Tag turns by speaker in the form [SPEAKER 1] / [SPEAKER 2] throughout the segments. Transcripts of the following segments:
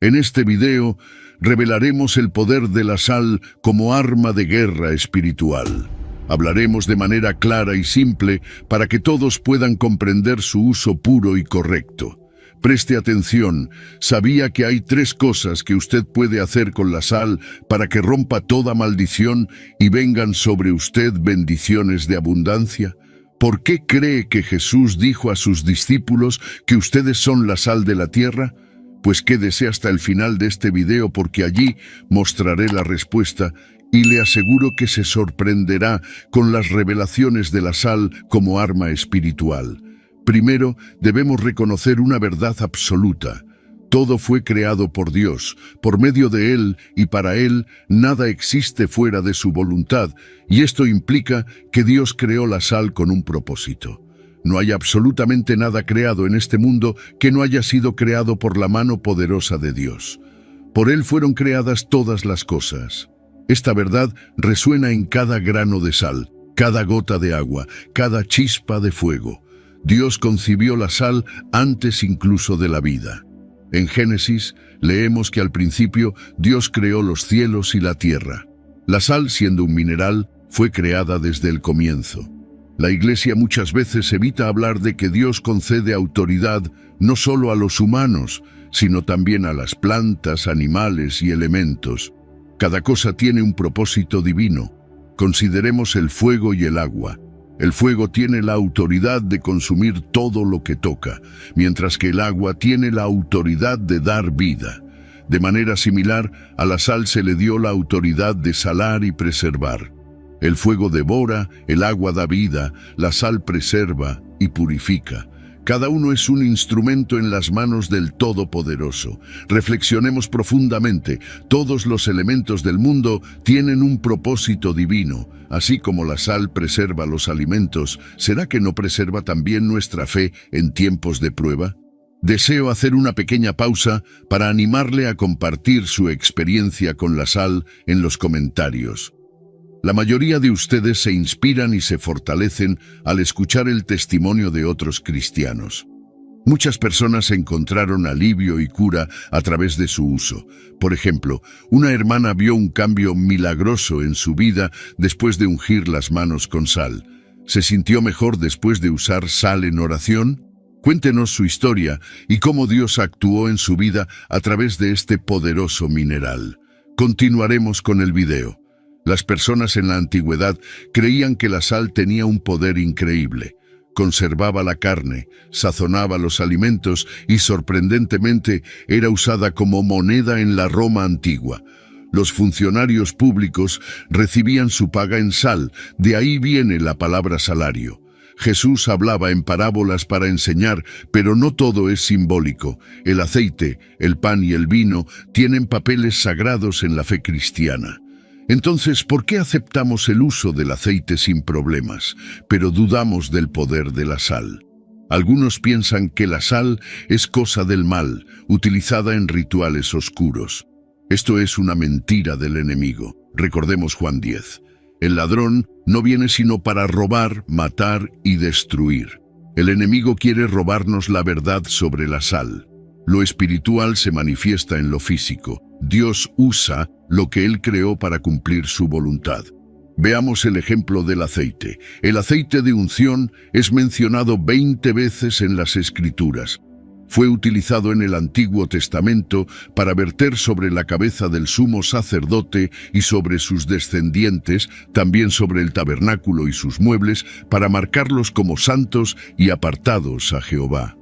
[SPEAKER 1] En este video revelaremos el poder de la sal como arma de guerra espiritual. Hablaremos de manera clara y simple para que todos puedan comprender su uso puro y correcto. Preste atención, ¿sabía que hay 3 cosas que usted puede hacer con la sal para que rompa toda maldición y vengan sobre usted bendiciones de abundancia? ¿Por qué cree que Jesús dijo a sus discípulos que ustedes son la sal de la tierra? Pues quédese hasta el final de este video porque allí mostraré la respuesta y le aseguro que se sorprenderá con las revelaciones de la sal como arma espiritual. Primero, debemos reconocer una verdad absoluta. Todo fue creado por Dios, por medio de Él y para Él nada existe fuera de su voluntad, y esto implica que Dios creó la sal con un propósito. No hay absolutamente nada creado en este mundo que no haya sido creado por la mano poderosa de Dios. Por Él fueron creadas todas las cosas. Esta verdad resuena en cada grano de sal, cada gota de agua, cada chispa de fuego. Dios concibió la sal antes incluso de la vida. En Génesis leemos que al principio Dios creó los cielos y la tierra. La sal, siendo un mineral, fue creada desde el comienzo. La Iglesia muchas veces evita hablar de que Dios concede autoridad no solo a los humanos, sino también a las plantas, animales y elementos. Cada cosa tiene un propósito divino. Consideremos el fuego y el agua. El fuego tiene la autoridad de consumir todo lo que toca, mientras que el agua tiene la autoridad de dar vida. De manera similar, a la sal se le dio la autoridad de salar y preservar. El fuego devora, el agua da vida, la sal preserva y purifica. Cada uno es un instrumento en las manos del Todopoderoso. Reflexionemos profundamente. Todos los elementos del mundo tienen un propósito divino. Así como la sal preserva los alimentos, ¿será que no preserva también nuestra fe en tiempos de prueba? Deseo hacer una pequeña pausa para animarle a compartir su experiencia con la sal en los comentarios. La mayoría de ustedes se inspiran y se fortalecen al escuchar el testimonio de otros cristianos. Muchas personas encontraron alivio y cura a través de su uso. Por ejemplo, una hermana vio un cambio milagroso en su vida después de ungir las manos con sal. ¿Se sintió mejor después de usar sal en oración? Cuéntenos su historia y cómo Dios actuó en su vida a través de este poderoso mineral. Continuaremos con el video. Las personas en la antigüedad creían que la sal tenía un poder increíble. Conservaba la carne, sazonaba los alimentos y, sorprendentemente, era usada como moneda en la Roma antigua. Los funcionarios públicos recibían su paga en sal, de ahí viene la palabra salario. Jesús hablaba en parábolas para enseñar, pero no todo es simbólico. El aceite, el pan y el vino tienen papeles sagrados en la fe cristiana. Entonces, ¿por qué aceptamos el uso del aceite sin problemas, pero dudamos del poder de la sal? Algunos piensan que la sal es cosa del mal, utilizada en rituales oscuros. Esto es una mentira del enemigo. Recordemos Juan 10. El ladrón no viene sino para robar, matar y destruir. El enemigo quiere robarnos la verdad sobre la sal. Lo espiritual se manifiesta en lo físico. Dios usa lo que Él creó para cumplir su voluntad. Veamos el ejemplo del aceite. El aceite de unción es mencionado 20 veces en las Escrituras. Fue utilizado en el Antiguo Testamento para verter sobre la cabeza del sumo sacerdote y sobre sus descendientes, también sobre el tabernáculo y sus muebles, para marcarlos como santos y apartados a Jehová.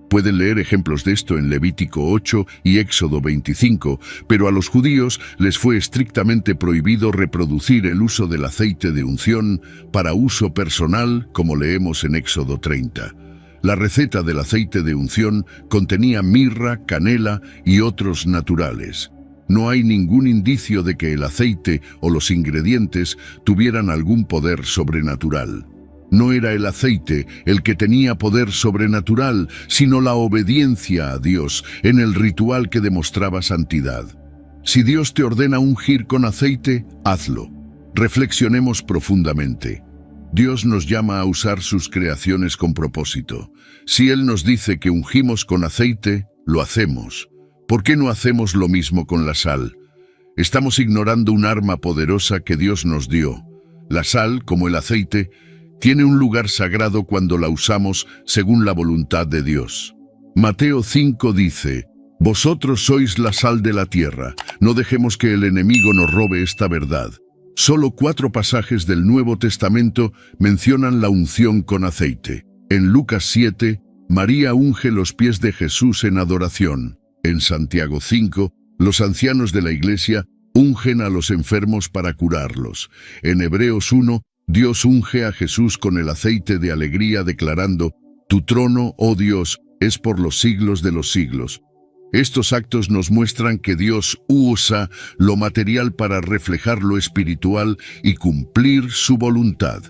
[SPEAKER 1] Pueden leer ejemplos de esto en Levítico 8 y Éxodo 25, pero a los judíos les fue estrictamente prohibido reproducir el uso del aceite de unción para uso personal, como leemos en Éxodo 30. La receta del aceite de unción contenía mirra, canela y otros naturales. No hay ningún indicio de que el aceite o los ingredientes tuvieran algún poder sobrenatural. No era el aceite el que tenía poder sobrenatural, sino la obediencia a Dios en el ritual que demostraba santidad. Si Dios te ordena ungir con aceite, hazlo. Reflexionemos profundamente. Dios nos llama a usar sus creaciones con propósito. Si Él nos dice que ungimos con aceite, lo hacemos. ¿Por qué no hacemos lo mismo con la sal? Estamos ignorando un arma poderosa que Dios nos dio. La sal, como el aceite, tiene un lugar sagrado cuando la usamos según la voluntad de Dios. Mateo 5 dice: «Vosotros sois la sal de la tierra, no dejemos que el enemigo nos robe esta verdad». Solo 4 pasajes del Nuevo Testamento mencionan la unción con aceite. En Lucas 7, María unge los pies de Jesús en adoración. En Santiago 5, los ancianos de la iglesia ungen a los enfermos para curarlos. En Hebreos 1, Dios unge a Jesús con el aceite de alegría declarando: «Tu trono, oh Dios, es por los siglos de los siglos». Estos actos nos muestran que Dios usa lo material para reflejar lo espiritual y cumplir su voluntad.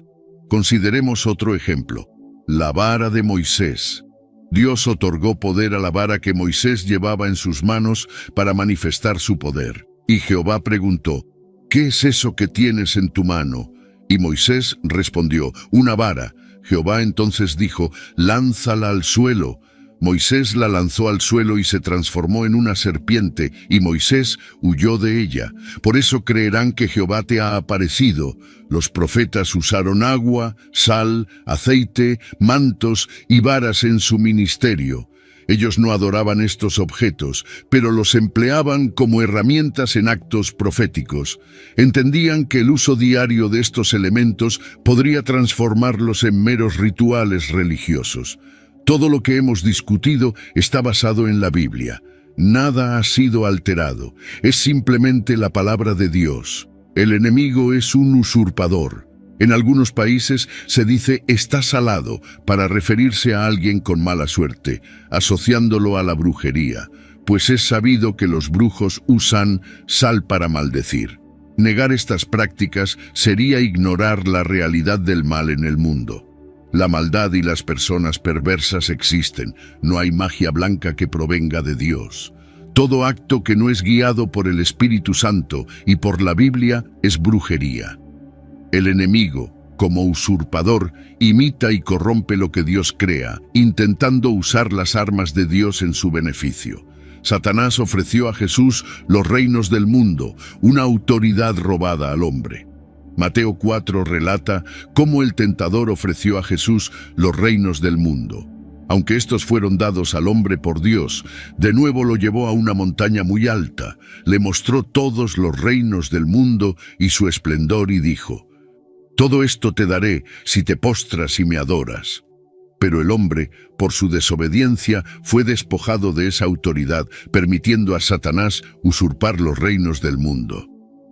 [SPEAKER 1] Consideremos otro ejemplo: la vara de Moisés. Dios otorgó poder a la vara que Moisés llevaba en sus manos para manifestar su poder. Y Jehová preguntó: «¿Qué es eso que tienes en tu mano?». Y Moisés respondió: «Una vara». Jehová entonces dijo: «Lánzala al suelo». Moisés la lanzó al suelo y se transformó en una serpiente, y Moisés huyó de ella. Por eso creerán que Jehová te ha aparecido. Los profetas usaron agua, sal, aceite, mantos y varas en su ministerio. Ellos no adoraban estos objetos, pero los empleaban como herramientas en actos proféticos. Entendían que el uso diario de estos elementos podría transformarlos en meros rituales religiosos. Todo lo que hemos discutido está basado en la Biblia. Nada ha sido alterado. Es simplemente la palabra de Dios. El enemigo es un usurpador. En algunos países se dice «está salado» para referirse a alguien con mala suerte, asociándolo a la brujería, pues es sabido que los brujos usan sal para maldecir. Negar estas prácticas sería ignorar la realidad del mal en el mundo. La maldad y las personas perversas existen. No hay magia blanca que provenga de Dios. Todo acto que no es guiado por el Espíritu Santo y por la Biblia es brujería. El enemigo, como usurpador, imita y corrompe lo que Dios crea, intentando usar las armas de Dios en su beneficio. Satanás ofreció a Jesús los reinos del mundo, una autoridad robada al hombre. Mateo 4 relata cómo el tentador ofreció a Jesús los reinos del mundo. Aunque estos fueron dados al hombre por Dios, de nuevo lo llevó a una montaña muy alta, le mostró todos los reinos del mundo y su esplendor y dijo: «Todo esto te daré si te postras y me adoras». Pero el hombre, por su desobediencia, fue despojado de esa autoridad, permitiendo a Satanás usurpar los reinos del mundo.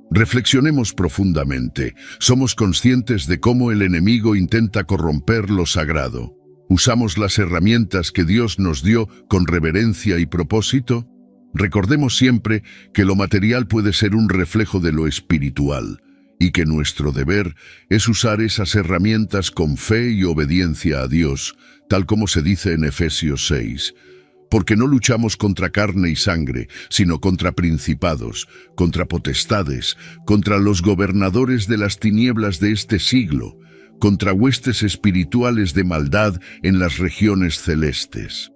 [SPEAKER 1] Reflexionemos profundamente. ¿Somos conscientes de cómo el enemigo intenta corromper lo sagrado? ¿Usamos las herramientas que Dios nos dio con reverencia y propósito? Recordemos siempre que lo material puede ser un reflejo de lo espiritual, y que nuestro deber es usar esas herramientas con fe y obediencia a Dios, tal como se dice en Efesios 6. Porque no luchamos contra carne y sangre, sino contra principados, contra potestades, contra los gobernadores de las tinieblas de este siglo, contra huestes espirituales de maldad en las regiones celestes.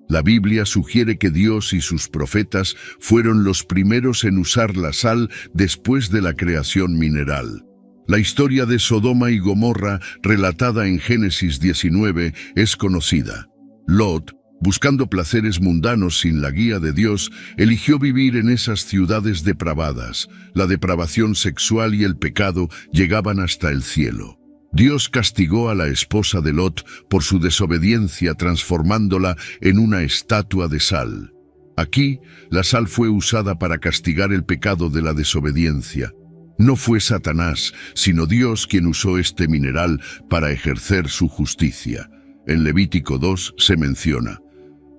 [SPEAKER 1] La Biblia sugiere que Dios y sus profetas fueron los primeros en usar la sal después de la creación mineral. La historia de Sodoma y Gomorra, relatada en Génesis 19, es conocida. Lot, buscando placeres mundanos sin la guía de Dios, eligió vivir en esas ciudades depravadas. La depravación sexual y el pecado llegaban hasta el cielo. Dios castigó a la esposa de Lot por su desobediencia, transformándola en una estatua de sal. Aquí, la sal fue usada para castigar el pecado de la desobediencia. No fue Satanás, sino Dios quien usó este mineral para ejercer su justicia. En Levítico 2 se menciona: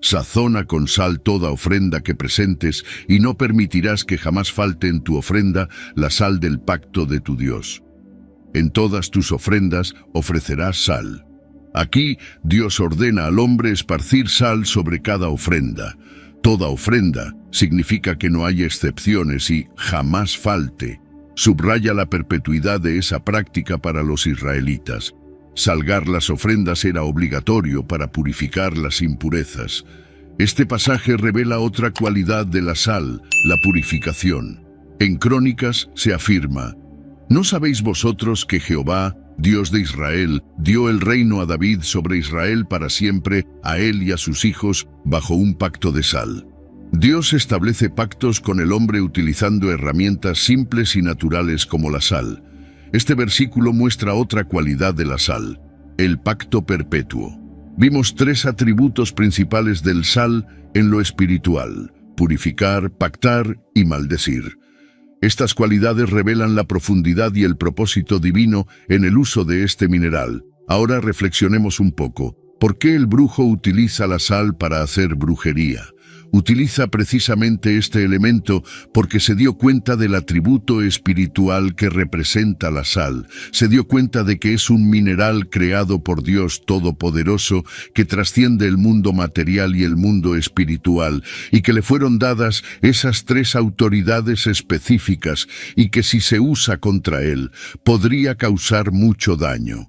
[SPEAKER 1] «Sazona con sal toda ofrenda que presentes, y no permitirás que jamás falte en tu ofrenda la sal del pacto de tu Dios. En todas tus ofrendas ofrecerás sal». Aquí Dios ordena al hombre esparcir sal sobre cada ofrenda. Toda ofrenda significa que no hay excepciones y jamás falte. Subraya la perpetuidad de esa práctica para los israelitas. Salgar las ofrendas era obligatorio para purificar las impurezas. Este pasaje revela otra cualidad de la sal, la purificación. En Crónicas se afirma: ¿no sabéis vosotros que Jehová, Dios de Israel, dio el reino a David sobre Israel para siempre, a él y a sus hijos, bajo un pacto de sal? Dios establece pactos con el hombre utilizando herramientas simples y naturales como la sal. Este versículo muestra otra cualidad de la sal: el pacto perpetuo. Vimos tres atributos principales del sal en lo espiritual: purificar, pactar y maldecir. Estas cualidades revelan la profundidad y el propósito divino en el uso de este mineral. Ahora reflexionemos un poco. ¿Por qué el brujo utiliza la sal para hacer brujería? Utiliza precisamente este elemento porque se dio cuenta del atributo espiritual que representa la sal. Se dio cuenta de que es un mineral creado por Dios Todopoderoso que trasciende el mundo material y el mundo espiritual, y que le fueron dadas esas tres autoridades específicas y que si se usa contra él podría causar mucho daño.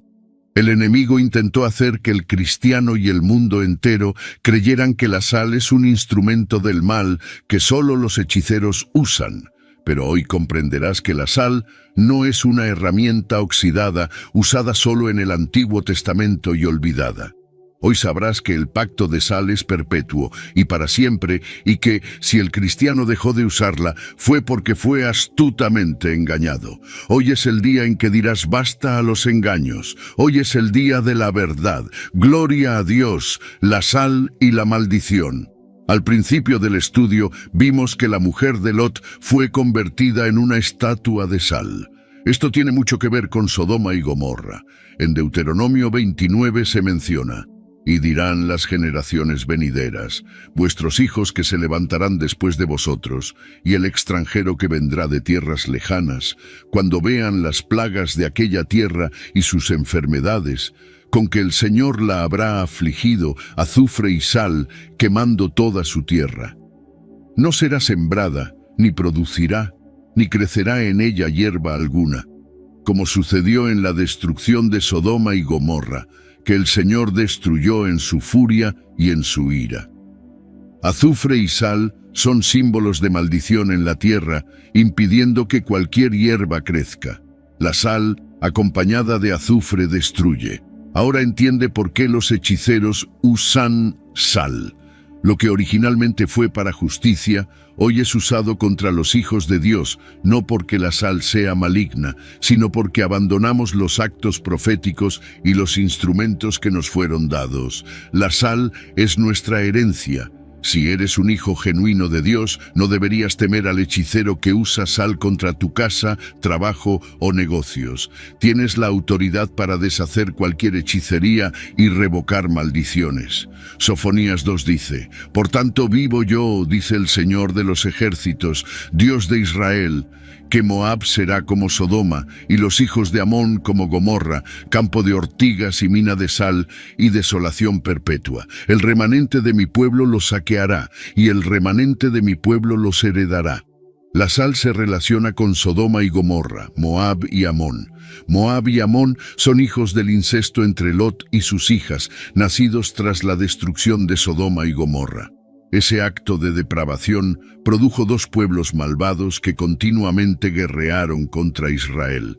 [SPEAKER 1] El enemigo intentó hacer que el cristiano y el mundo entero creyeran que la sal es un instrumento del mal que solo los hechiceros usan. Pero hoy comprenderás que la sal no es una herramienta oxidada usada solo en el Antiguo Testamento y olvidada. Hoy sabrás que el pacto de sal es perpetuo y para siempre, y que, si el cristiano dejó de usarla, fue porque fue astutamente engañado. Hoy es el día en que dirás basta a los engaños. Hoy es el día de la verdad. Gloria a Dios, la sal y la maldición. Al principio del estudio vimos que la mujer de Lot fue convertida en una estatua de sal. Esto tiene mucho que ver con Sodoma y Gomorra. En Deuteronomio 29 se menciona: y dirán las generaciones venideras, vuestros hijos que se levantarán después de vosotros, y el extranjero que vendrá de tierras lejanas, cuando vean las plagas de aquella tierra y sus enfermedades, con que el Señor la habrá afligido, azufre y sal, quemando toda su tierra. No será sembrada, ni producirá, ni crecerá en ella hierba alguna, como sucedió en la destrucción de Sodoma y Gomorra, que el Señor destruyó en su furia y en su ira. Azufre y sal son símbolos de maldición en la tierra, impidiendo que cualquier hierba crezca. La sal, acompañada de azufre, destruye. Ahora entiende por qué los hechiceros usan sal. Lo que originalmente fue para justicia, hoy es usado contra los hijos de Dios, no porque la sal sea maligna, sino porque abandonamos los actos proféticos y los instrumentos que nos fueron dados. La sal es nuestra herencia. Si eres un hijo genuino de Dios, no deberías temer al hechicero que usa sal contra tu casa, trabajo o negocios. Tienes la autoridad para deshacer cualquier hechicería y revocar maldiciones. Sofonías 2 dice: por tanto vivo yo, dice el Señor de los ejércitos, Dios de Israel, que Moab será como Sodoma, y los hijos de Amón como Gomorra, campo de ortigas y mina de sal, y desolación perpetua. El remanente de mi pueblo los saqueará, y el remanente de mi pueblo los heredará. La sal se relaciona con Sodoma y Gomorra, Moab y Amón. Moab y Amón son hijos del incesto entre Lot y sus hijas, nacidos tras la destrucción de Sodoma y Gomorra. Ese acto de depravación produjo dos pueblos malvados que continuamente guerrearon contra Israel.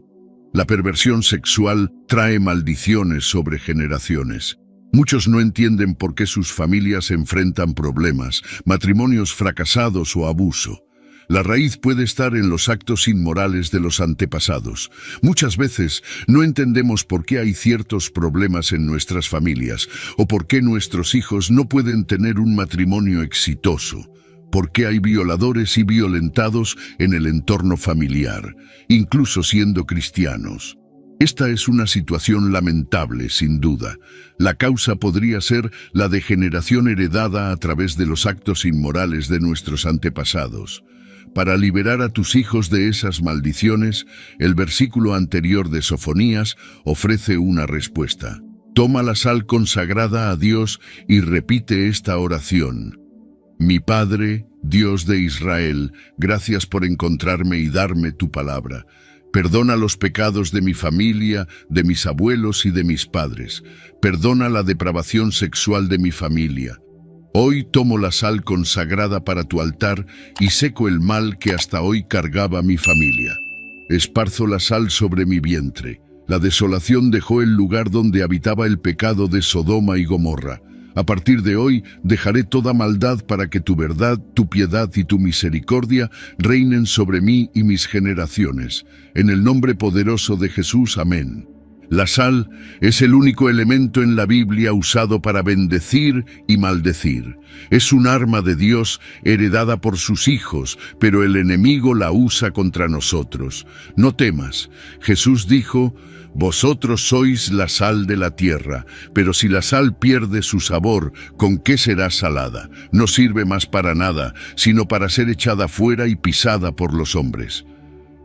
[SPEAKER 1] La perversión sexual trae maldiciones sobre generaciones. Muchos no entienden por qué sus familias enfrentan problemas, matrimonios fracasados o abuso. La raíz puede estar en los actos inmorales de los antepasados. Muchas veces no entendemos por qué hay ciertos problemas en nuestras familias o por qué nuestros hijos no pueden tener un matrimonio exitoso. ¿Por qué hay violadores y violentados en el entorno familiar, incluso siendo cristianos? Esta es una situación lamentable, sin duda. La causa podría ser la degeneración heredada a través de los actos inmorales de nuestros antepasados. Para liberar a tus hijos de esas maldiciones, el versículo anterior de Sofonías ofrece una respuesta. Toma la sal consagrada a Dios y repite esta oración. Mi Padre, Dios de Israel, gracias por encontrarme y darme tu palabra. Perdona los pecados de mi familia, de mis abuelos y de mis padres. Perdona la depravación sexual de mi familia. Hoy tomo la sal consagrada para tu altar y seco el mal que hasta hoy cargaba mi familia. Esparzo la sal sobre mi vientre. La desolación dejó el lugar donde habitaba el pecado de Sodoma y Gomorra. A partir de hoy dejaré toda maldad para que tu verdad, tu piedad y tu misericordia reinen sobre mí y mis generaciones. En el nombre poderoso de Jesús, amén. La sal es el único elemento en la Biblia usado para bendecir y maldecir. Es un arma de Dios heredada por sus hijos, pero el enemigo la usa contra nosotros. No temas. Jesús dijo: vosotros sois la sal de la tierra, pero si la sal pierde su sabor, ¿con qué será salada? No sirve más para nada, sino para ser echada fuera y pisada por los hombres.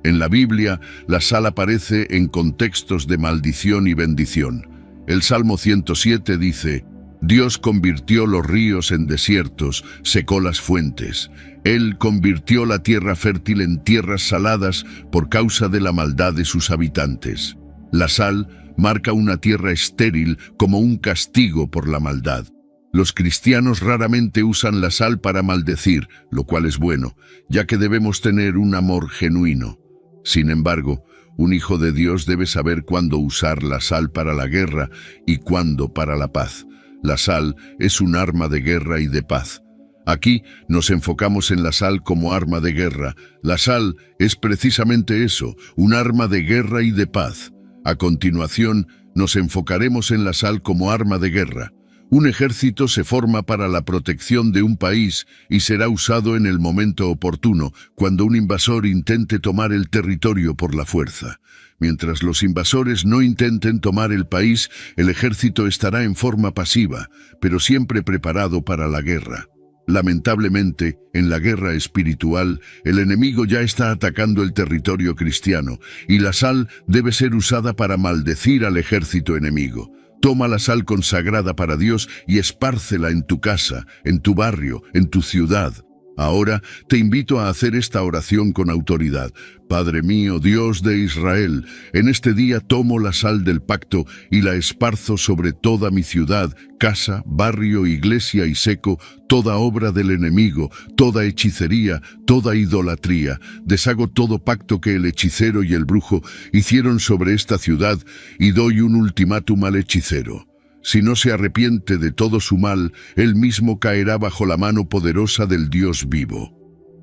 [SPEAKER 1] En la Biblia, la sal aparece en contextos de maldición y bendición. El Salmo 107 dice: Dios convirtió los ríos en desiertos, secó las fuentes. Él convirtió la tierra fértil en tierras saladas por causa de la maldad de sus habitantes. La sal marca una tierra estéril como un castigo por la maldad. Los cristianos raramente usan la sal para maldecir, lo cual es bueno, ya que debemos tener un amor genuino. Sin embargo, un hijo de Dios debe saber cuándo usar la sal para la guerra y cuándo para la paz. La sal es un arma de guerra y de paz. Aquí nos enfocamos en la sal como arma de guerra. La sal es precisamente eso, un arma de guerra y de paz. A continuación, nos enfocaremos en la sal como arma de guerra. Un ejército se forma para la protección de un país y será usado en el momento oportuno, cuando un invasor intente tomar el territorio por la fuerza. Mientras los invasores no intenten tomar el país, el ejército estará en forma pasiva, pero siempre preparado para la guerra. Lamentablemente, en la guerra espiritual, el enemigo ya está atacando el territorio cristiano, y la sal debe ser usada para maldecir al ejército enemigo. Toma la sal consagrada para Dios y espárcela en tu casa, en tu barrio, en tu ciudad. Ahora te invito a hacer esta oración con autoridad. Padre mío, Dios de Israel, en este día tomo la sal del pacto y la esparzo sobre toda mi ciudad, casa, barrio, iglesia y seco, toda obra del enemigo, toda hechicería, toda idolatría. Deshago todo pacto que el hechicero y el brujo hicieron sobre esta ciudad y doy un ultimátum al hechicero. Si no se arrepiente de todo su mal, él mismo caerá bajo la mano poderosa del Dios vivo.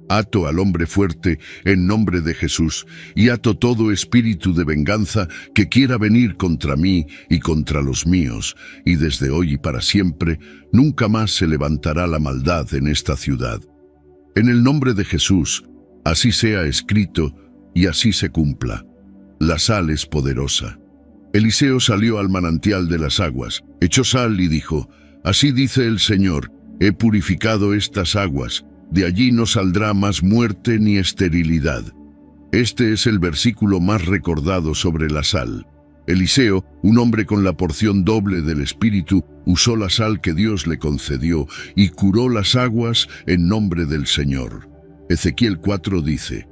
[SPEAKER 1] Ato al hombre fuerte en nombre de Jesús y ato todo espíritu de venganza que quiera venir contra mí y contra los míos, y desde hoy y para siempre nunca más se levantará la maldad en esta ciudad. En el nombre de Jesús, así sea escrito y así se cumpla. La sal es poderosa. Eliseo salió al manantial de las aguas, echó sal y dijo: así dice el Señor, he purificado estas aguas, de allí no saldrá más muerte ni esterilidad. Este es el versículo más recordado sobre la sal. Eliseo, un hombre con la porción doble del Espíritu, usó la sal que Dios le concedió y curó las aguas en nombre del Señor. Ezequiel 4 dice: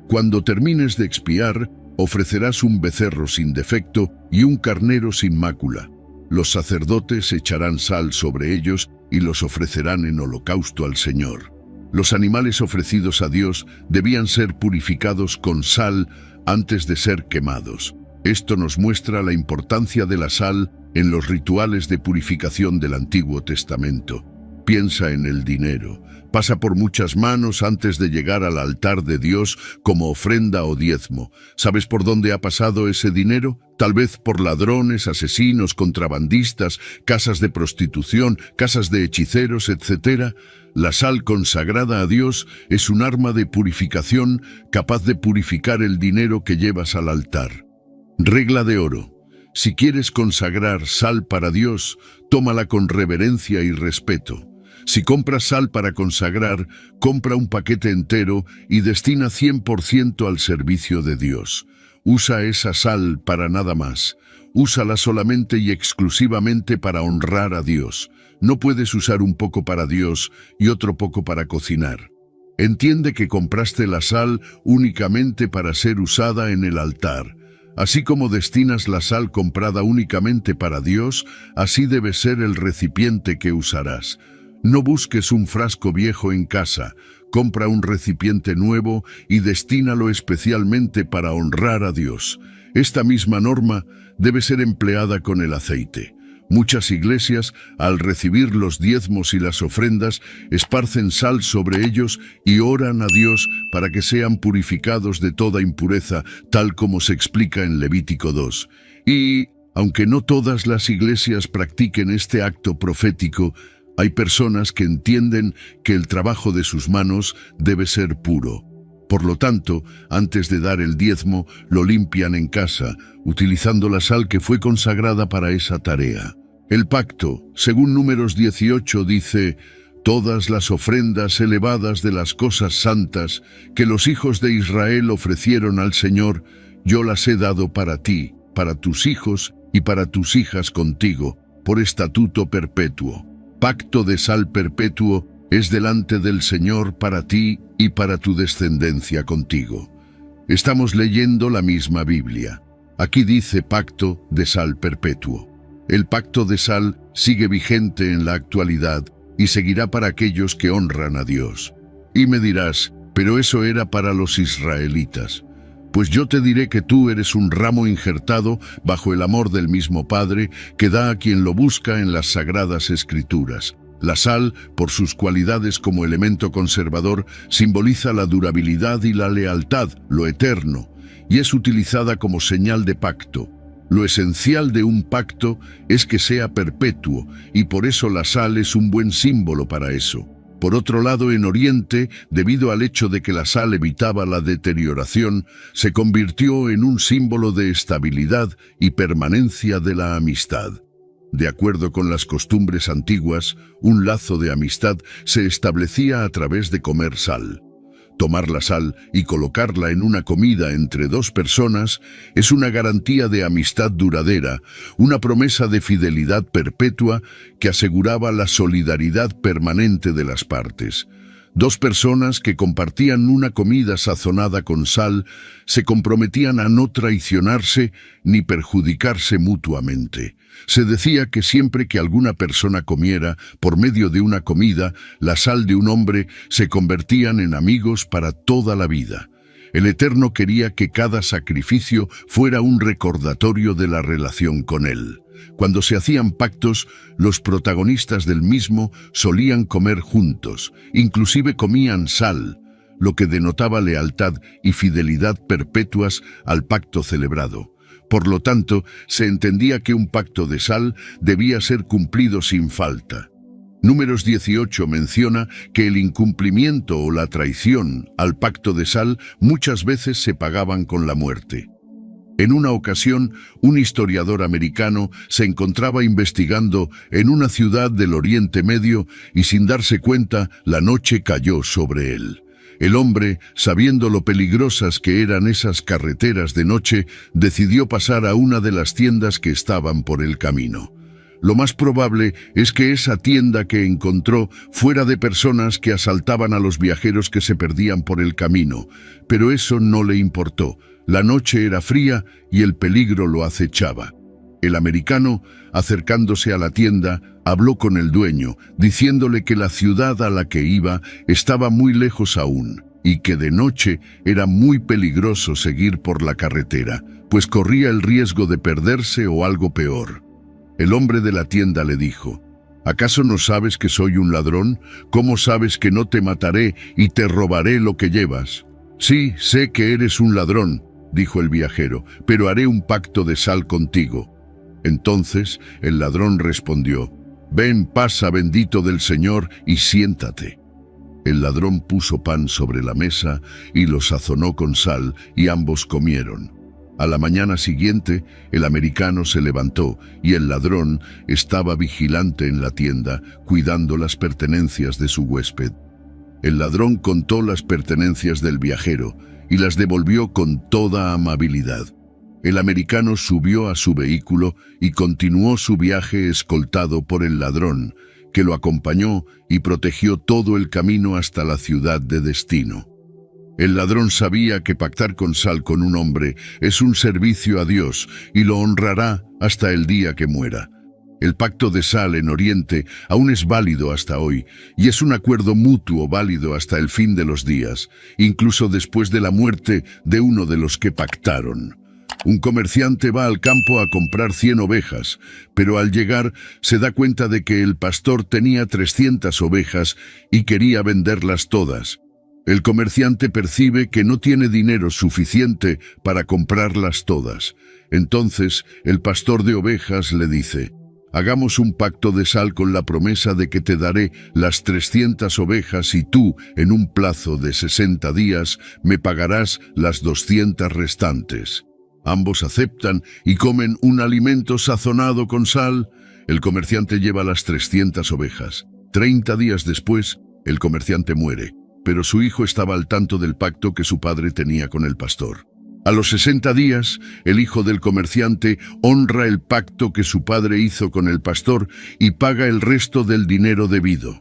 [SPEAKER 1] cuando termines de expiar, ofrecerás un becerro sin defecto y un carnero sin mácula. Los sacerdotes echarán sal sobre ellos y los ofrecerán en holocausto al Señor. Los animales ofrecidos a Dios debían ser purificados con sal antes de ser quemados. Esto nos muestra la importancia de la sal en los rituales de purificación del Antiguo Testamento. Piensa en el dinero. Pasa por muchas manos antes de llegar al altar de Dios como ofrenda o diezmo. ¿Sabes por dónde ha pasado ese dinero? Tal vez por ladrones, asesinos, contrabandistas, casas de prostitución, casas de hechiceros, etc. La sal consagrada a Dios es un arma de purificación capaz de purificar el dinero que llevas al altar. Regla de oro. Si quieres consagrar sal para Dios, tómala con reverencia y respeto. Si compras sal para consagrar, compra un paquete entero y destina 100% al servicio de Dios. Usa esa sal para nada más. Úsala solamente y exclusivamente para honrar a Dios. No puedes usar un poco para Dios y otro poco para cocinar. Entiende que compraste la sal únicamente para ser usada en el altar. Así como destinas la sal comprada únicamente para Dios, así debe ser el recipiente que usarás. No busques un frasco viejo en casa, compra un recipiente nuevo y destínalo especialmente para honrar a Dios. Esta misma norma debe ser empleada con el aceite. Muchas iglesias, al recibir los diezmos y las ofrendas, esparcen sal sobre ellos y oran a Dios para que sean purificados de toda impureza, tal como se explica en Levítico 2. Y, aunque no todas las iglesias practiquen este acto profético, hay personas que entienden que el trabajo de sus manos debe ser puro. Por lo tanto, antes de dar el diezmo, lo limpian en casa, utilizando la sal que fue consagrada para esa tarea. El pacto, según Números 18, dice: «Todas las ofrendas elevadas de las cosas santas que los hijos de Israel ofrecieron al Señor, yo las he dado para ti, para tus hijos y para tus hijas contigo, por estatuto perpetuo». Pacto de sal perpetuo es delante del Señor para ti y para tu descendencia contigo. Estamos leyendo la misma Biblia. Aquí dice pacto de sal perpetuo. El pacto de sal sigue vigente en la actualidad y seguirá para aquellos que honran a Dios. Y me dirás, pero eso era para los israelitas. Pues yo te diré que tú eres un ramo injertado bajo el amor del mismo Padre que da a quien lo busca en las Sagradas Escrituras. La sal, por sus cualidades como elemento conservador, simboliza la durabilidad y la lealtad, lo eterno, y es utilizada como señal de pacto. Lo esencial de un pacto es que sea perpetuo, y por eso la sal es un buen símbolo para eso. Por otro lado, en Oriente, debido al hecho de que la sal evitaba la deterioración, se convirtió en un símbolo de estabilidad y permanencia de la amistad. De acuerdo con las costumbres antiguas, un lazo de amistad se establecía a través de comer sal. Tomar la sal y colocarla en una comida entre dos personas es una garantía de amistad duradera, una promesa de fidelidad perpetua que aseguraba la solidaridad permanente de las partes. Dos personas que compartían una comida sazonada con sal se comprometían a no traicionarse ni perjudicarse mutuamente. Se decía que siempre que alguna persona comiera, por medio de una comida, la sal de un hombre, se convertían en amigos para toda la vida. El Eterno quería que cada sacrificio fuera un recordatorio de la relación con Él. Cuando se hacían pactos, los protagonistas del mismo solían comer juntos, inclusive comían sal, lo que denotaba lealtad y fidelidad perpetuas al pacto celebrado. Por lo tanto, se entendía que un pacto de sal debía ser cumplido sin falta. Números 18 menciona que el incumplimiento o la traición al pacto de sal muchas veces se pagaban con la muerte. En una ocasión, un historiador americano se encontraba investigando en una ciudad del Oriente Medio y sin darse cuenta, la noche cayó sobre él. El hombre, sabiendo lo peligrosas que eran esas carreteras de noche, decidió pasar a una de las tiendas que estaban por el camino. Lo más probable es que esa tienda que encontró fuera de personas que asaltaban a los viajeros que se perdían por el camino, pero eso no le importó. La noche era fría y el peligro lo acechaba. El americano, acercándose a la tienda, habló con el dueño, diciéndole que la ciudad a la que iba estaba muy lejos aún, y que de noche era muy peligroso seguir por la carretera, pues corría el riesgo de perderse o algo peor. El hombre de la tienda le dijo: ¿acaso no sabes que soy un ladrón? ¿Cómo sabes que no te mataré y te robaré lo que llevas? Sí, sé que eres un ladrón, dijo el viajero, pero haré un pacto de sal contigo. Entonces el ladrón respondió: ven, pasa, bendito del Señor, y siéntate. El ladrón puso pan sobre la mesa y lo sazonó con sal, y ambos comieron. A la mañana siguiente, el americano se levantó y el ladrón estaba vigilante en la tienda, cuidando las pertenencias de su huésped. El ladrón contó las pertenencias del viajero y las devolvió con toda amabilidad. El americano subió a su vehículo y continuó su viaje escoltado por el ladrón, que lo acompañó y protegió todo el camino hasta la ciudad de destino. El ladrón sabía que pactar con sal con un hombre es un servicio a Dios y lo honrará hasta el día que muera. El pacto de sal en Oriente aún es válido hasta hoy, y es un acuerdo mutuo válido hasta el fin de los días, incluso después de la muerte de uno de los que pactaron. Un comerciante va al campo a comprar 100 ovejas, pero al llegar se da cuenta de que el pastor tenía 300 ovejas y quería venderlas todas. El comerciante percibe que no tiene dinero suficiente para comprarlas todas. Entonces, el pastor de ovejas le dice: «Hagamos un pacto de sal con la promesa de que te daré las 300 ovejas y tú, en un plazo de 60 días, me pagarás las 200 restantes». Ambos aceptan y comen un alimento sazonado con sal. El comerciante lleva las 300 ovejas. 30 días después, el comerciante muere, pero su hijo estaba al tanto del pacto que su padre tenía con el pastor. A los 60 días, el hijo del comerciante honra el pacto que su padre hizo con el pastor y paga el resto del dinero debido.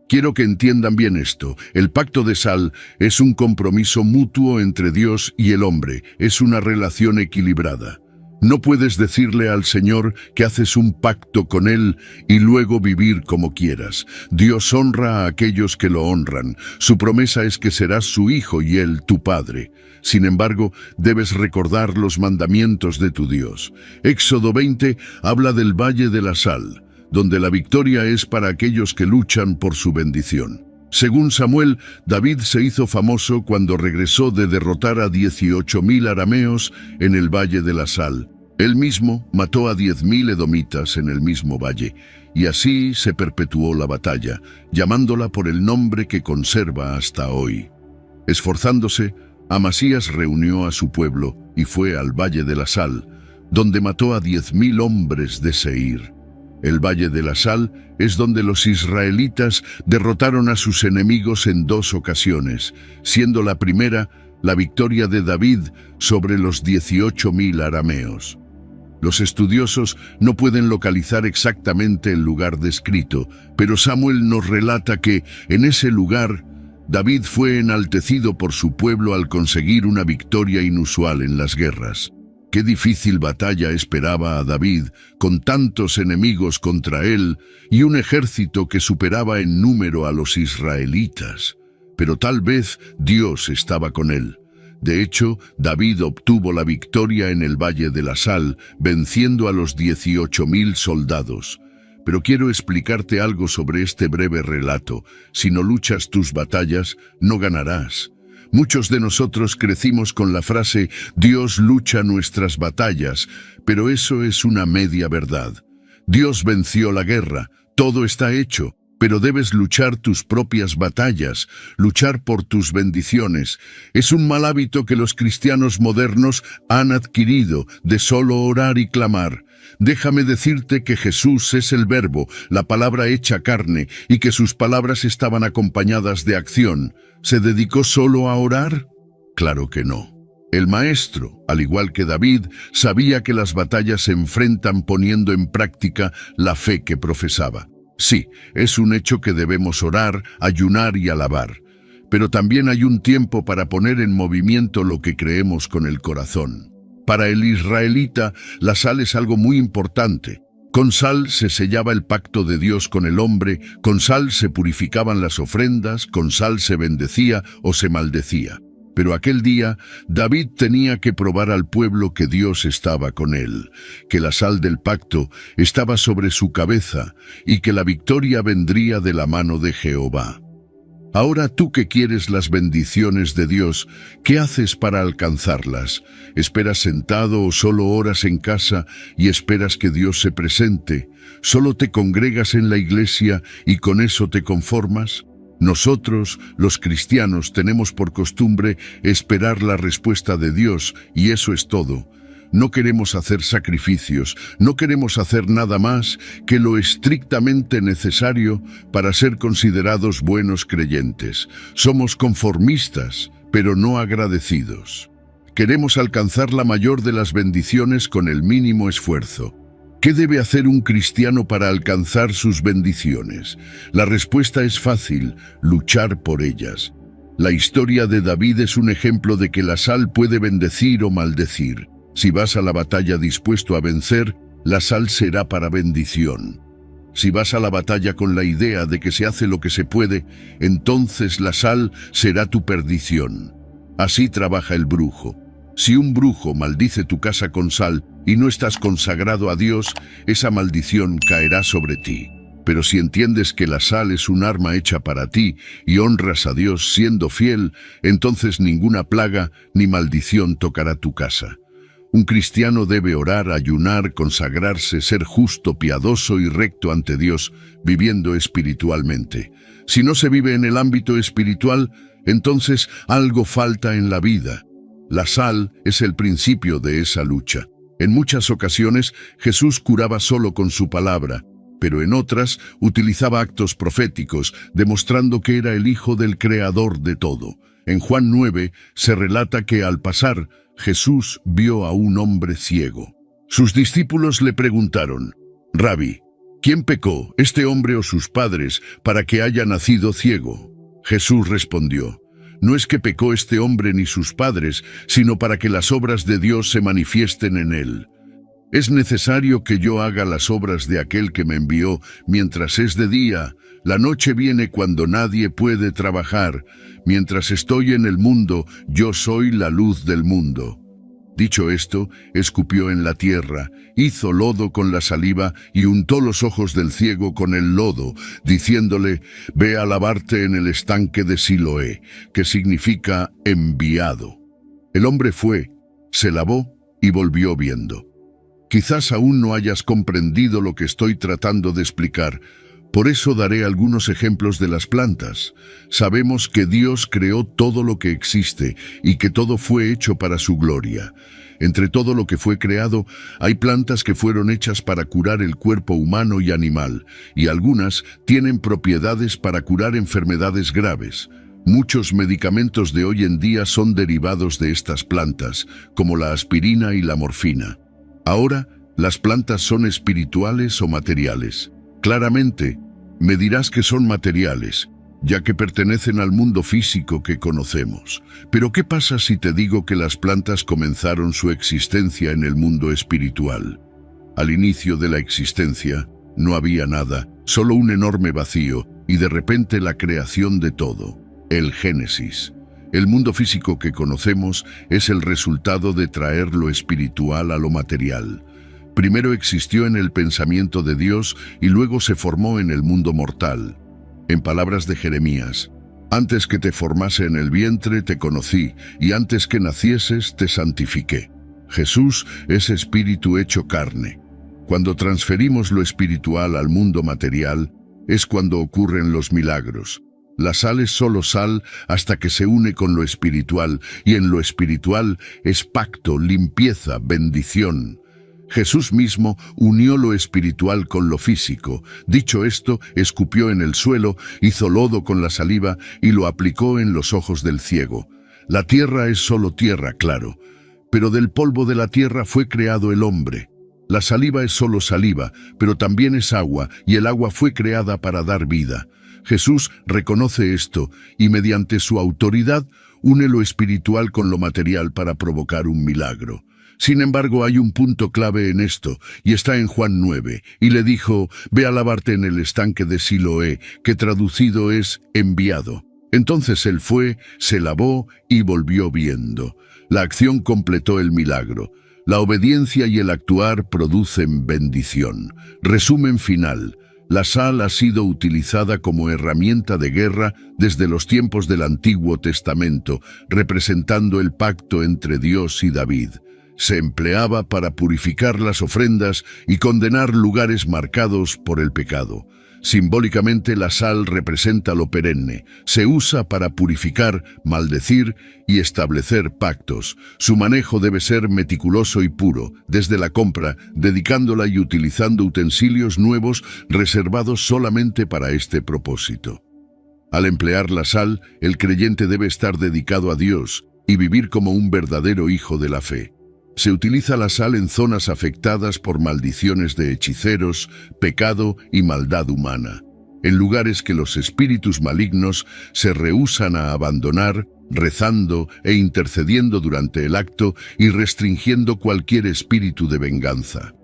[SPEAKER 1] Quiero que entiendan bien esto. El pacto de sal es un compromiso mutuo entre Dios y el hombre. Es una relación equilibrada. No puedes decirle al Señor que haces un pacto con Él y luego vivir como quieras. Dios honra a aquellos que lo honran. Su promesa es que serás su hijo y Él tu padre. Sin embargo, debes recordar los mandamientos de tu Dios. Éxodo 20 habla del Valle de la Sal, donde la victoria es para aquellos que luchan por su bendición. Según Samuel, David se hizo famoso cuando regresó de derrotar a 18.000 arameos en el Valle de la Sal. Él mismo mató a 10.000 edomitas en el mismo valle, y así se perpetuó la batalla, llamándola por el nombre que conserva hasta hoy. Esforzándose, Amasías reunió a su pueblo y fue al Valle de la Sal, donde mató a 10.000 hombres de Seir. El Valle de la Sal es donde los israelitas derrotaron a sus enemigos en 2 ocasiones, siendo la primera la victoria de David sobre los 18.000 arameos. Los estudiosos no pueden localizar exactamente el lugar descrito, pero Samuel nos relata que, en ese lugar, David fue enaltecido por su pueblo al conseguir una victoria inusual en las guerras. Qué difícil batalla esperaba a David, con tantos enemigos contra él y un ejército que superaba en número a los israelitas. Pero tal vez Dios estaba con él. De hecho, David obtuvo la victoria en el Valle de la Sal, venciendo a los 18.000 soldados. Pero quiero explicarte algo sobre este breve relato. Si no luchas tus batallas, no ganarás. Muchos de nosotros crecimos con la frase «Dios lucha nuestras batallas», pero eso es una media verdad. Dios venció la guerra, todo está hecho, pero debes luchar tus propias batallas, luchar por tus bendiciones. Es un mal hábito que los cristianos modernos han adquirido, de solo orar y clamar. Déjame decirte que Jesús es el Verbo, la palabra hecha carne, y que sus palabras estaban acompañadas de acción. ¿Se dedicó solo a orar? Claro que no. El Maestro, al igual que David, sabía que las batallas se enfrentan poniendo en práctica la fe que profesaba. Sí, es un hecho que debemos orar, ayunar y alabar. Pero también hay un tiempo para poner en movimiento lo que creemos con el corazón. Para el israelita, la sal es algo muy importante. Con sal se sellaba el pacto de Dios con el hombre, con sal se purificaban las ofrendas, con sal se bendecía o se maldecía. Pero aquel día, David tenía que probar al pueblo que Dios estaba con él, que la sal del pacto estaba sobre su cabeza y que la victoria vendría de la mano de Jehová. Ahora tú que quieres las bendiciones de Dios, ¿qué haces para alcanzarlas? ¿Esperas sentado o solo oras en casa y esperas que Dios se presente? ¿Solo te congregas en la iglesia y con eso te conformas? Nosotros, los cristianos, tenemos por costumbre esperar la respuesta de Dios y eso es todo. No queremos hacer sacrificios, no queremos hacer nada más que lo estrictamente necesario para ser considerados buenos creyentes. Somos conformistas, pero no agradecidos. Queremos alcanzar la mayor de las bendiciones con el mínimo esfuerzo. ¿Qué debe hacer un cristiano para alcanzar sus bendiciones? La respuesta es fácil: luchar por ellas. La historia de David es un ejemplo de que la sal puede bendecir o maldecir. Si vas a la batalla dispuesto a vencer, La sal será para bendición. Si vas a la batalla con la idea de que se hace lo que se puede, entonces la sal será tu perdición. Así trabaja el brujo. Si un brujo maldice tu casa con sal y no estás consagrado a Dios, esa maldición caerá sobre ti. Pero si entiendes que la sal es un arma hecha para ti y honras a Dios siendo fiel, entonces ninguna plaga ni maldición tocará tu casa. Un cristiano debe orar, ayunar, consagrarse, ser justo, piadoso y recto ante Dios, viviendo espiritualmente. Si no se vive en el ámbito espiritual, entonces algo falta en la vida. La sal es el principio de esa lucha. En muchas ocasiones Jesús curaba solo con su palabra, pero en otras utilizaba actos proféticos, demostrando que era el Hijo del Creador de todo. En Juan 9 se relata que al pasar, Jesús vio a un hombre ciego. Sus discípulos le preguntaron: «Rabí, ¿quién pecó, este hombre o sus padres, para que haya nacido ciego?» Jesús respondió: «No es que pecó este hombre ni sus padres, sino para que las obras de Dios se manifiesten en él. Es necesario que yo haga las obras de aquel que me envió mientras es de día. La noche viene cuando nadie puede trabajar. Mientras estoy en el mundo, yo soy la luz del mundo». Dicho esto, escupió en la tierra, hizo lodo con la saliva y untó los ojos del ciego con el lodo, diciéndole: «Ve a lavarte en el estanque de Siloé», que significa enviado. El hombre fue, se lavó y volvió viendo. Quizás aún no hayas comprendido lo que estoy tratando de explicar. Por eso daré algunos ejemplos de las plantas. Sabemos que Dios creó todo lo que existe y que todo fue hecho para su gloria. Entre todo lo que fue creado, hay plantas que fueron hechas para curar el cuerpo humano y animal, y algunas tienen propiedades para curar enfermedades graves. Muchos medicamentos de hoy en día son derivados de estas plantas, como la aspirina y la morfina. Ahora, ¿las plantas son espirituales o materiales? Claramente, me dirás que son materiales, ya que pertenecen al mundo físico que conocemos. Pero ¿qué pasa si te digo que las plantas comenzaron su existencia en el mundo espiritual? Al inicio de la existencia, no había nada, solo un enorme vacío, y de repente la creación de todo, el Génesis. El mundo físico que conocemos es el resultado de traer lo espiritual a lo material. Primero existió en el pensamiento de Dios y luego se formó en el mundo mortal. En palabras de Jeremías: «Antes que te formase en el vientre te conocí, y antes que nacieses te santifiqué». Jesús es espíritu hecho carne. Cuando transferimos lo espiritual al mundo material, es cuando ocurren los milagros. La sal es solo sal hasta que se une con lo espiritual, y en lo espiritual es pacto, limpieza, bendición. Jesús mismo unió lo espiritual con lo físico. Dicho esto, escupió en el suelo, hizo lodo con la saliva y lo aplicó en los ojos del ciego. La tierra es solo tierra, claro, pero del polvo de la tierra fue creado el hombre. La saliva es solo saliva, pero también es agua, y el agua fue creada para dar vida. Jesús reconoce esto y mediante su autoridad une lo espiritual con lo material para provocar un milagro. Sin embargo, hay un punto clave en esto, y está en Juan 9, y le dijo: «Ve a lavarte en el estanque de Siloé», que traducido es enviado. Entonces él fue, se lavó y volvió viendo. La acción completó el milagro. La obediencia y el actuar producen bendición. Resumen final. La sal ha sido utilizada como herramienta de guerra desde los tiempos del Antiguo Testamento, representando el pacto entre Dios y David. Se empleaba para purificar las ofrendas y condenar lugares marcados por el pecado. Simbólicamente, la sal representa lo perenne. Se usa para purificar, maldecir y establecer pactos. Su manejo debe ser meticuloso y puro, desde la compra, dedicándola y utilizando utensilios nuevos reservados solamente para este propósito. Al emplear la sal, el creyente debe estar dedicado a Dios y vivir como un verdadero hijo de la fe. Se utiliza la sal en zonas afectadas por maldiciones de hechiceros, pecado y maldad humana. En lugares que los espíritus malignos se rehúsan a abandonar, rezando e intercediendo durante el acto y restringiendo cualquier espíritu de venganza.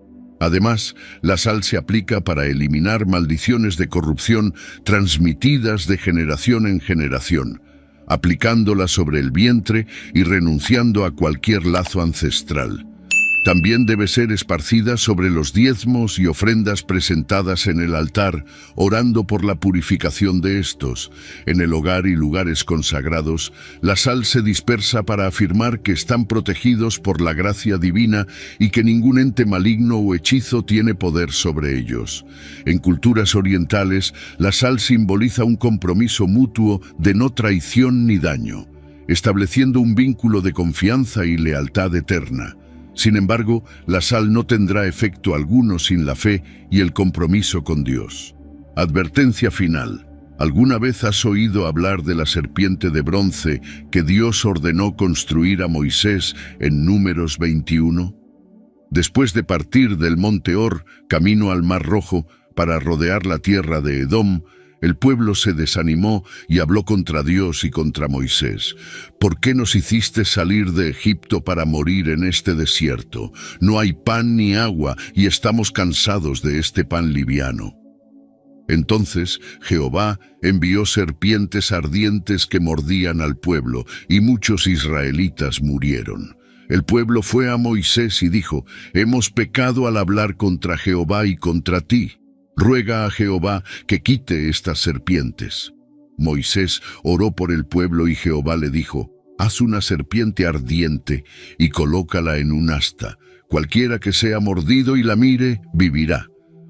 [SPEAKER 1] Además, la sal se aplica para eliminar maldiciones de corrupción transmitidas de generación en generación, aplicándola sobre el vientre y renunciando a cualquier lazo ancestral. También debe ser esparcida sobre los diezmos y ofrendas presentadas en el altar, orando por la purificación de estos. En el hogar y lugares consagrados, la sal se dispersa para afirmar que están protegidos por la gracia divina y que ningún ente maligno o hechizo tiene poder sobre ellos. En culturas orientales, la sal simboliza un compromiso mutuo de no traición ni daño, estableciendo un vínculo de confianza y lealtad eterna. Sin embargo, la sal no tendrá efecto alguno sin la fe y el compromiso con Dios. Advertencia final. ¿Alguna vez has oído hablar de la serpiente de bronce que Dios ordenó construir a Moisés en Números 21? Después de partir del monte Hor, camino al Mar Rojo, para rodear la tierra de Edom, el pueblo se desanimó y habló contra Dios y contra Moisés. ¿Por qué nos hiciste salir de Egipto para morir en este desierto? No hay pan ni agua y estamos cansados de este pan liviano. Entonces Jehová envió serpientes ardientes que mordían al pueblo, y muchos israelitas murieron. El pueblo fue a Moisés y dijo: «Hemos pecado al hablar contra Jehová y contra ti. Ruega a Jehová que quite estas serpientes». Moisés oró por el pueblo y Jehová le dijo: «Haz una serpiente ardiente y colócala en un asta. Cualquiera que sea mordido y la mire, vivirá».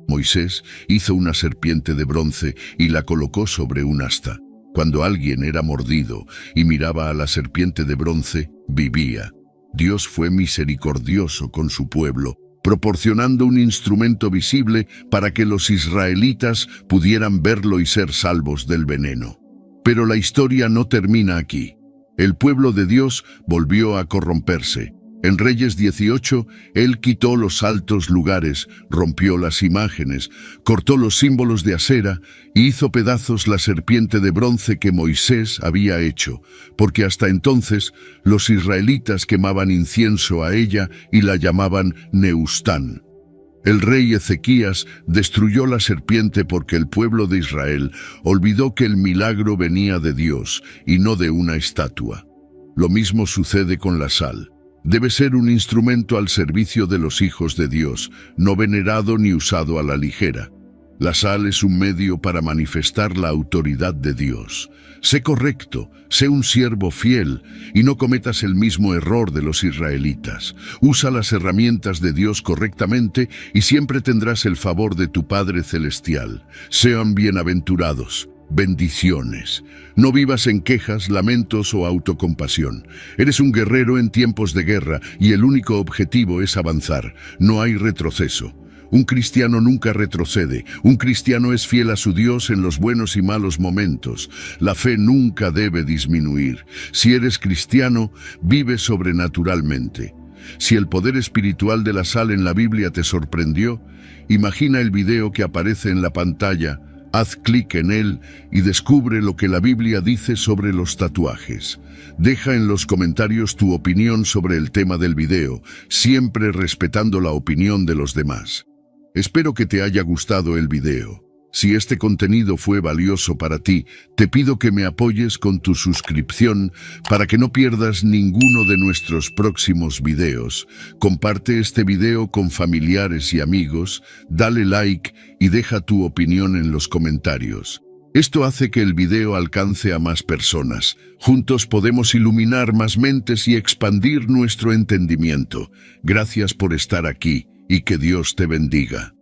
[SPEAKER 1] Moisés hizo una serpiente de bronce y la colocó sobre un asta. Cuando alguien era mordido y miraba a la serpiente de bronce, vivía. Dios fue misericordioso con su pueblo, proporcionando un instrumento visible para que los israelitas pudieran verlo y ser salvos del veneno. Pero la historia no termina aquí. El pueblo de Dios volvió a corromperse. En Reyes 18, él quitó los altos lugares, rompió las imágenes, cortó los símbolos de Asera y hizo pedazos la serpiente de bronce que Moisés había hecho, porque hasta entonces los israelitas quemaban incienso a ella y la llamaban Neustán. El rey Ezequías destruyó la serpiente porque el pueblo de Israel olvidó que el milagro venía de Dios y no de una estatua. Lo mismo sucede con la sal. Debe ser un instrumento al servicio de los hijos de Dios, no venerado ni usado a la ligera. La sal es un medio para manifestar la autoridad de Dios. Sé correcto, sé un siervo fiel, y no cometas el mismo error de los israelitas. Usa las herramientas de Dios correctamente y siempre tendrás el favor de tu Padre Celestial. Sean bienaventurados. Bendiciones. No vivas en quejas, lamentos o autocompasión. Eres un guerrero en tiempos de guerra y el único objetivo es avanzar. No hay retroceso. Un cristiano nunca retrocede. Un cristiano es fiel a su Dios en los buenos y malos momentos. La fe nunca debe disminuir. Si eres cristiano, vive sobrenaturalmente. Si el poder espiritual de la sal en la Biblia te sorprendió, imagina el video que aparece en la pantalla. Haz clic en él y descubre lo que la Biblia dice sobre los tatuajes. Deja en los comentarios tu opinión sobre el tema del video, siempre respetando la opinión de los demás. Espero que te haya gustado el video. Si este contenido fue valioso para ti, te pido que me apoyes con tu suscripción para que no pierdas ninguno de nuestros próximos videos. Comparte este video con familiares y amigos, dale like y deja tu opinión en los comentarios. Esto hace que el video alcance a más personas. Juntos podemos iluminar más mentes y expandir nuestro entendimiento. Gracias por estar aquí y que Dios te bendiga.